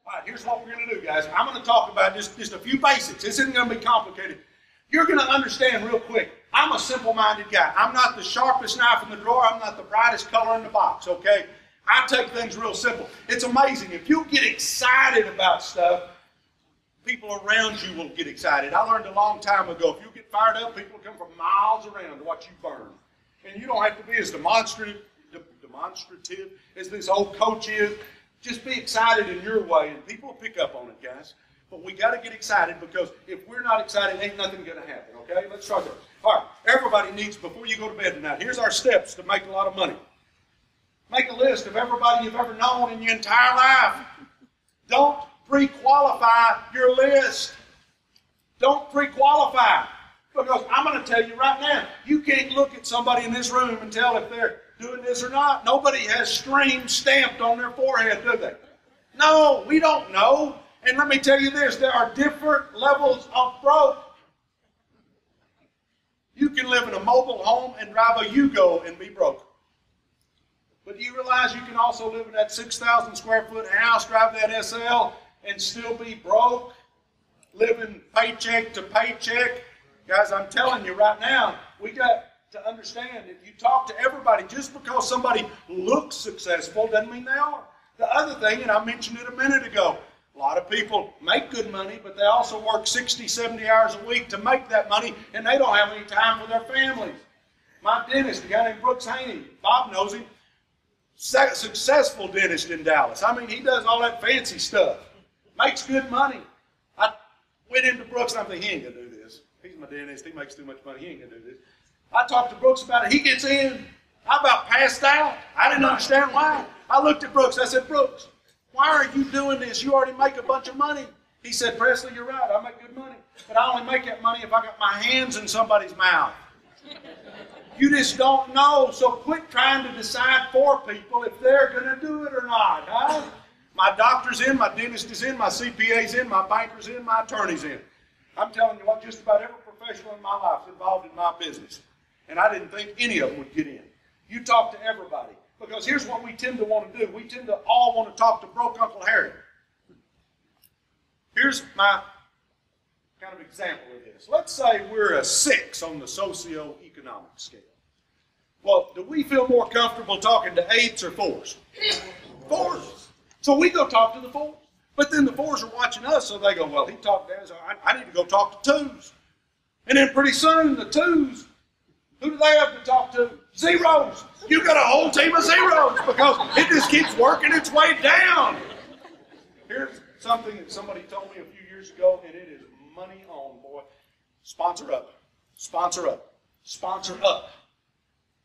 All right, here's what we're going to do, guys. I'm going to talk about just a few basics. This isn't going to be complicated. You're going to understand real quick. I'm a simple-minded guy. I'm not the sharpest knife in the drawer. I'm not the brightest color in the box, okay? I take things real simple. It's amazing. If you get excited about stuff, people around you will get excited. I learned a long time ago, if you get fired up, people come from miles around to watch you burn. And you don't have to be as demonstrative as this old coach is. Just be excited in your way, and people will pick up on it, guys. But we got to get excited, because if we're not excited, ain't nothing going to happen, okay? Let's start there. All right, everybody needs, before you go to bed tonight, here's our steps to make a lot of money. Make a list of everybody you've ever known in your entire life. Don't pre-qualify your list. Don't pre-qualify. Because I'm going to tell you right now, you can't look at somebody in this room and tell if they're doing this or not. Nobody has stream stamped on their forehead, do they? No, we don't know. And let me tell you this, there are different levels of broke. You can live in a mobile home and drive a Yugo and be broke. But do you realize you can also live in that 6,000 square foot house, drive that SL, and still be broke? Living paycheck to paycheck? Guys, I'm telling you right now, we got to understand, if you talk to everybody, just because somebody looks successful doesn't mean they are. The other thing, and I mentioned it a minute ago, a lot of people make good money, but they also work 60, 70 hours a week to make that money, and they don't have any time for their families. My dentist, a guy named Brooks Haney, Bob knows him, successful dentist in Dallas. I mean, he does all that fancy stuff, makes good money. I went into Brooks, and I'm thinking, he ain't going to do this. He's my dentist. He makes too much money. He ain't going to do this. I talked to Brooks about it. He gets in. I about passed out. I didn't understand why. I looked at Brooks. I said, Brooks, why are you doing this? You already make a bunch of money. He said, Presley, you're right. I make good money. But I only make that money if I got my hands in somebody's mouth. You just don't know. So quit trying to decide for people if they're going to do it or not. Huh? My doctor's in. My dentist is in. My CPA's in. My banker's in. My attorney's in. I'm telling you what, just about every professional in my life is involved in my business. And I didn't think any of them would get in. You talk to everybody. Because here's what we tend to want to do. We tend to all want to talk to broke Uncle Harry. Here's my kind of example of this. Let's say we're a 6 on the socioeconomic scale. Well, do we feel more comfortable talking to 8s or 4s? 4s. So we go talk to the 4s. But then the 4s are watching us, so they go, well, he talked to us, so I need to go talk to 2s. And then pretty soon the 2s, who do they have to talk to? Zeros. You got a whole team of zeros because it just keeps working its way down. Here's something that somebody told me a few years ago, and it is money on, boy. Sponsor up. Sponsor up. Sponsor up.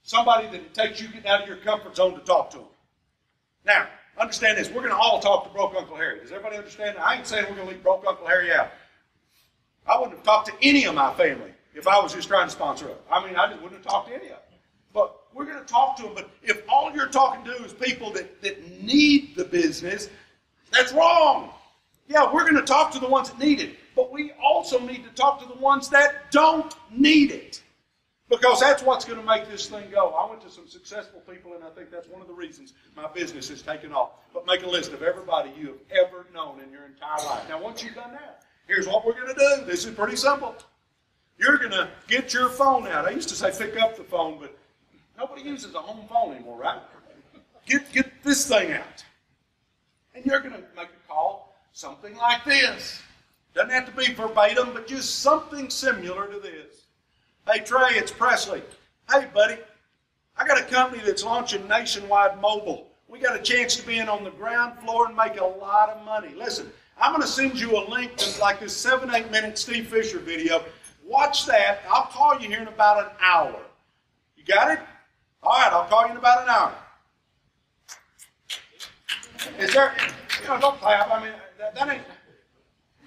Somebody that it takes you getting out of your comfort zone to talk to them. Now, understand this. We're going to all talk to broke Uncle Harry. Does everybody understand that? I ain't saying we're going to leave broke Uncle Harry out. I wouldn't have talked to any of my family if I was just trying to sponsor up. I mean, I just wouldn't have talked to any of them. But we're going to talk to them. But if all you're talking to is people that need the business, that's wrong. Yeah, we're going to talk to the ones that need it. But we also need to talk to the ones that don't need it. Because that's what's going to make this thing go. I went to some successful people, and I think that's one of the reasons my business has taken off. But make a list of everybody you have ever known in your entire life. Now, once you've done that, here's what we're going to do. This is pretty simple. You're going to get your phone out. I used to say pick up the phone, but nobody uses a home phone anymore, right? Get this thing out. And you're going to make a call, something like this. Doesn't have to be verbatim, but just something similar to this. Hey, Trey, it's Presley. Hey, buddy, I got a company that's launching nationwide mobile. We got a chance to be in on the ground floor and make a lot of money. Listen, I'm going to send you a link to like this 7-8 minute Steve Fisher video. Watch that. I'll call you here in about an hour. You got it? All right, I'll call you in about an hour. Is there, don't clap. I mean, that ain't,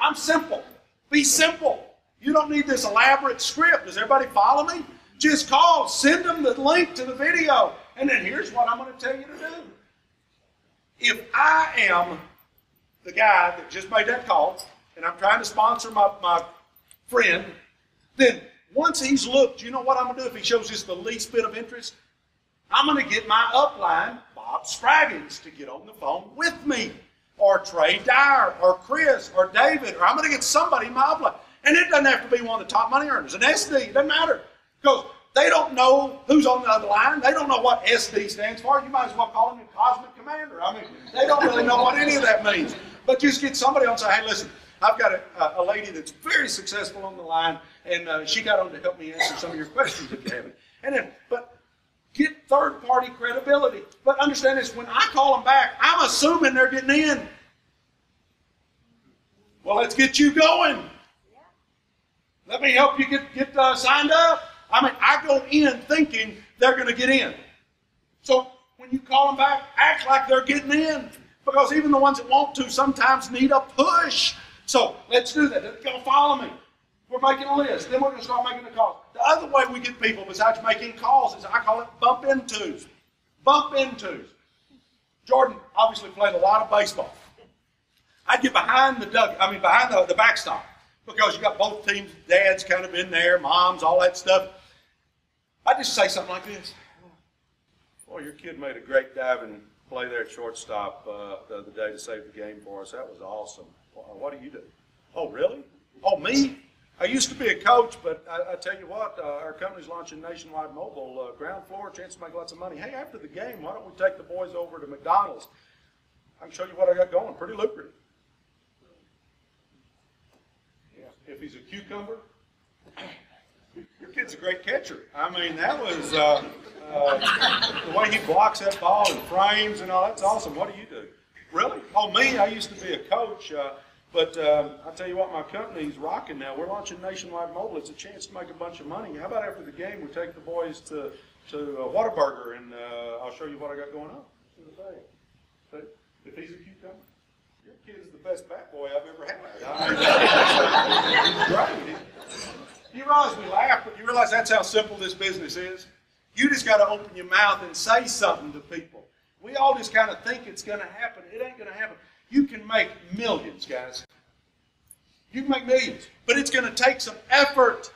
I'm simple. Be simple. You don't need this elaborate script. Does everybody follow me? Just call. Send them the link to the video. And then here's what I'm going to tell you to do. If I am the guy that just made that call, and I'm trying to sponsor my friend, then once he's looked, you know what I'm going to do if he shows just the least bit of interest? I'm going to get my upline, Bob Spraggins, to get on the phone with me. or Trey Dyer, or Chris, or David, or I'm going to get somebody in my upline. And it doesn't have to be one of the top money earners. An SD, it doesn't matter. Because they don't know who's on the other line. They don't know what SD stands for. You might as well call him a Cosmic Commander. I mean, they don't really know what any of that means. But just get somebody on and say, hey, listen, I've got a lady that's very successful on the line, and she got on to help me answer some of your questions if you have it. And then, but get third-party credibility. But understand this, when I call them back, I'm assuming they're getting in. Well, let's get you going. Let me help you get signed up. I mean, I go in thinking they're going to get in. So when you call them back, act like they're getting in. Because even the ones that want to sometimes need a push. So let's do that. Go follow me. We're making a list. Then we're going to start making the calls. The other way we get people besides making calls is I call it bump intos. Bump intos. Jordan obviously played a lot of baseball. I'd get behind the backstop. Because you got both teams, dads kind of in there, moms, all that stuff. I just say something like this. Boy, your kid made a great diving play there at shortstop the other day to save the game for us. That was awesome. What do you do? Oh, really? Oh, me? I used to be a coach, but I tell you what, our company's launching nationwide mobile, ground floor, chance to make lots of money. Hey, after the game, why don't we take the boys over to McDonald's? I can show you what I got going. Pretty lucrative. Yeah. If he's a cucumber, your kid's a great catcher. I mean, that was the way he blocks that ball and frames and all. That's awesome. What do you do? Really? Oh, me? I used to be a coach. But I tell you what, my company's rocking now. We're launching nationwide mobile. It's a chance to make a bunch of money. How about after the game we take the boys to Whataburger and I'll show you what I got going on. See? If he's a cucumber, your kid is the best bat boy I've ever had. I mean, great. You realize we laugh, but you realize that's how simple this business is? You just got to open your mouth and say something to people. We all just kind of think it's going to happen. It ain't going to happen. You can make millions, guys. You can make millions, but it's going to take some effort.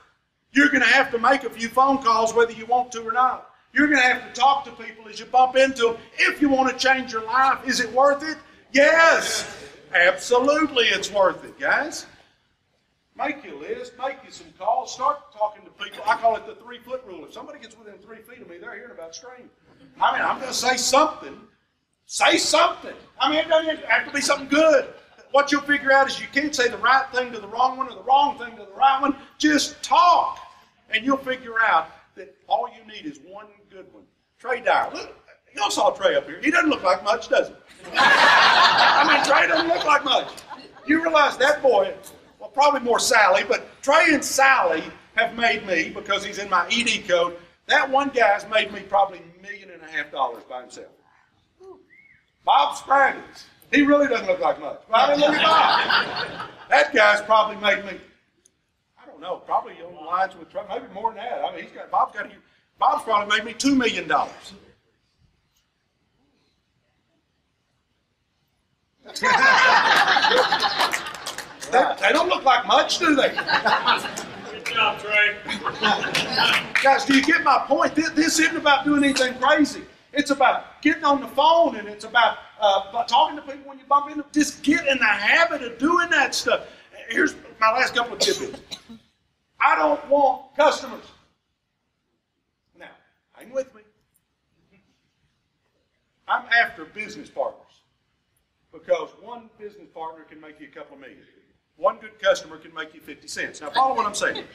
You're going to have to make a few phone calls whether you want to or not. You're going to have to talk to people as you bump into them if you want to change your life. Is it worth it? Yes, absolutely it's worth it, guys. Make your list, make you some calls, start talking to people. I call it the 3-foot rule. If somebody gets within 3 feet of me, they're hearing about stream. I mean, I'm going to say something. Say something. I mean, it doesn't have to be something good. What you'll figure out is you can't say the right thing to the wrong one or the wrong thing to the right one. Just talk. And you'll figure out that all you need is one good one. Trey Dyer. Look, y'all saw Trey up here. He doesn't look like much, does he? I mean, Trey doesn't look like much. You realize that boy, well, probably more Sally, but Trey and Sally have made me, because he's in my ED code, that one guy's made me probably $1.5 million by himself. Bob Spraggins. He really doesn't look like much. But I mean, look at Bob. That guy's probably made me, I don't know, probably on the lines with Trump, maybe more than that. I mean, Bob's probably made me $2 million. They don't look like much, do they? Good job, Trey. Guys, do you get my point? This isn't about doing anything crazy. It's about getting on the phone, and it's about talking to people when you bump into them. Just get in the habit of doing that stuff. Here's my last couple of tidbits. I don't want customers. Now, hang with me. I'm after business partners, because one business partner can make you a couple of million. One good customer can make you 50 cents. Now, follow what I'm saying.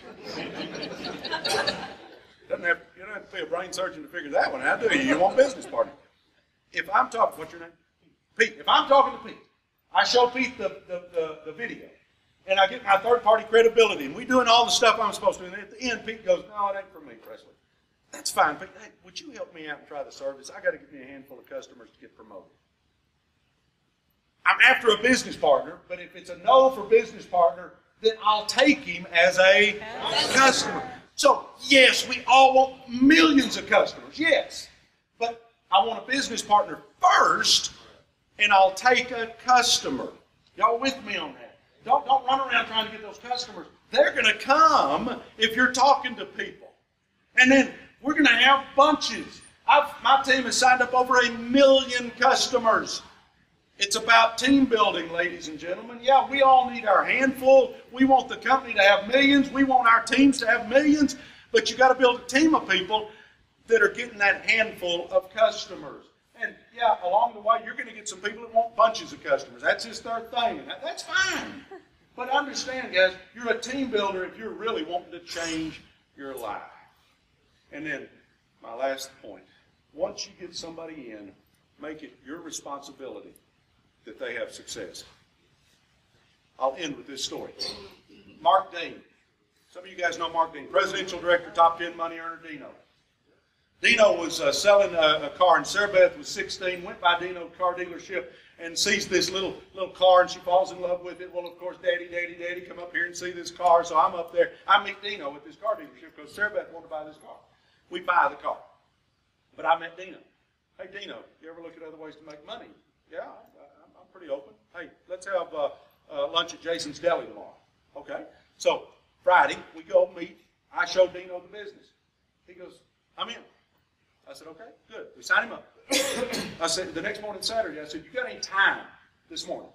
You don't have to be a brain surgeon to figure that one out, do you? You want business partners. If I'm talking, what's your name? Pete. If I'm talking to Pete, I show Pete the video, and I get my third-party credibility, and we doing all the stuff I'm supposed to do, and at the end, Pete goes, no, it ain't for me, Presley. That's fine, Pete. Hey, would you help me out and try the service? I got to get me a handful of customers to get promoted. I'm after a business partner, but if it's a no for business partner, then I'll take him as a customer. So, yes, we all want millions of customers, yes. But I want a business partner first, and I'll take a customer. Y'all with me on that? Don't run around trying to get those customers. They're going to come if you're talking to people. And then we're going to have bunches. My team has signed up over 1 million customers. It's about team building, ladies and gentlemen. Yeah, we all need our handful. We want the company to have millions. We want our teams to have millions. But you got to build a team of people that are getting that handful of customers. And yeah, along the way, you're going to get some people that want bunches of customers. That's just their thing, and that's fine. But understand, guys, you're a team builder if you're really wanting to change your life. And then my last point, once you get somebody in, make it your responsibility that they have success. I'll end with this story. Mark Dean. Some of you guys know Mark Dean, Presidential Director, Top 10 Money Earner, Dino. Dino was selling a car, and Sarah Beth was 16, went by Dino's car dealership and sees this little car, and she falls in love with it. Well, of course, Daddy, come up here and see this car. So I'm up there. I meet Dino at this car dealership because Sarah Beth wanted to buy this car. We buy the car. But I met Dino. Hey, Dino, you ever look at other ways to make money? Yeah, I'm pretty open. Hey, let's have lunch at Jason's Deli tomorrow. Okay? So Friday, we go meet. I show Dino the business. He goes, I'm in. I said, okay, good. We signed him up. I said, the next morning, Saturday, I said, you got any time this morning?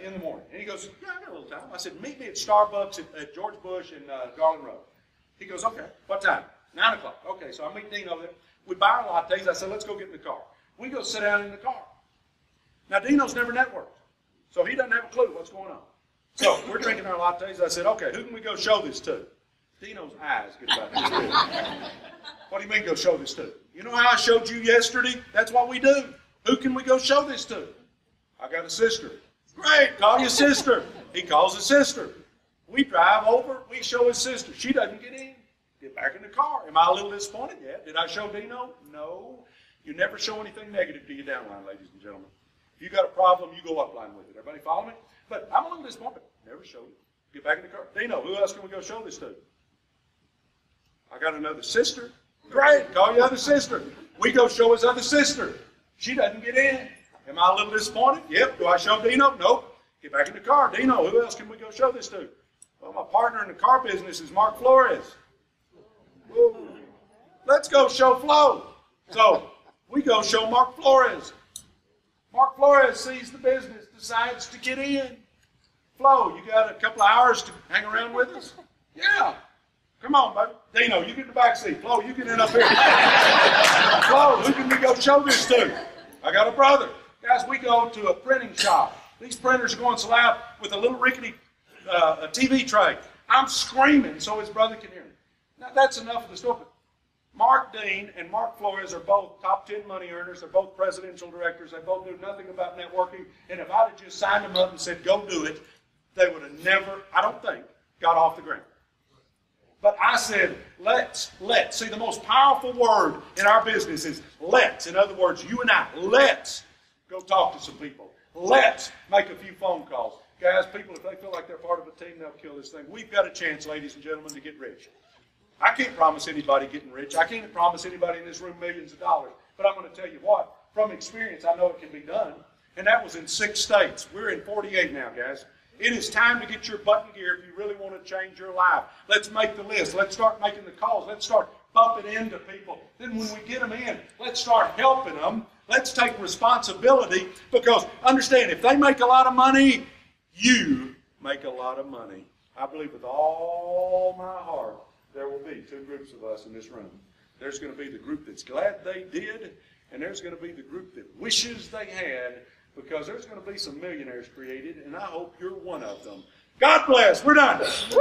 In the morning. And he goes, yeah, I got a little time. I said, meet me at Starbucks at George Bush and Garland Road. He goes, okay, what time? 9 o'clock. Okay, so I meet Dino there. We buy our lattes. I said, let's go get in the car. We go sit down in the car. Now, Dino's never networked, so he doesn't have a clue what's going on. So we're drinking our lattes. I said, okay, who can we go show this to? Dino's eyes get about this big. What do you mean go show this to? You know how I showed you yesterday? That's what we do. Who can we go show this to? I got a sister. Great, call your sister. He calls his sister. We drive over, we show his sister. She doesn't get in. Get back in the car. Am I a little disappointed yet? Did I show Dino? No. You never show anything negative to your downline, ladies and gentlemen. If you got a problem, you go upline with it. Everybody follow me? But I'm a little disappointed. Never showed it. Get back in the car. Dino, who else can we go show this to? I got another sister. Great, call your other sister. We go show his other sister. She doesn't get in. Am I a little disappointed? Yep. Do I show Dino? Nope. Get back in the car. Dino, who else can we go show this to? Well, my partner in the car business is Mark Flores. Woo. Let's go show Flo. So we go show Mark Flores. Mark Flores sees the business, decides to get in. Flo, you got a couple of hours to hang around with us? Yeah. Come on, baby. Dino, you get in the back seat. Flo, you get in up here. Flo, who can we go show this to? I got a brother. Guys, we go to a printing shop. These printers are going so loud with a little rickety a TV tray. I'm screaming so his brother can hear me. Now, that's enough of the story. Mark Dean and Mark Flores are both top 10 money earners. They're both presidential directors. They both knew nothing about networking. And if I'd have just signed them up and said, go do it, they would have never, I don't think, got off the ground. But I said, let's. See, the most powerful word in our business is let's. In other words, you and I, let's go talk to some people. Let's make a few phone calls. Guys, people, if they feel like they're part of a team, they'll kill this thing. We've got a chance, ladies and gentlemen, to get rich. I can't promise anybody getting rich. I can't promise anybody in this room millions of dollars. But I'm going to tell you what, from experience, I know it can be done. And that was in 6 states. We're in 48 now, guys. It is time to get your butt in gear if you really want to change your life. Let's make the list. Let's start making the calls. Let's start bumping into people. Then when we get them in, let's start helping them. Let's take responsibility because, understand, if they make a lot of money, you make a lot of money. I believe with all my heart there will be 2 groups of us in this room. There's going to be the group that's glad they did, and there's going to be the group that wishes they had, because there's going to be some millionaires created, and I hope you're one of them. God bless. We're done. Woo!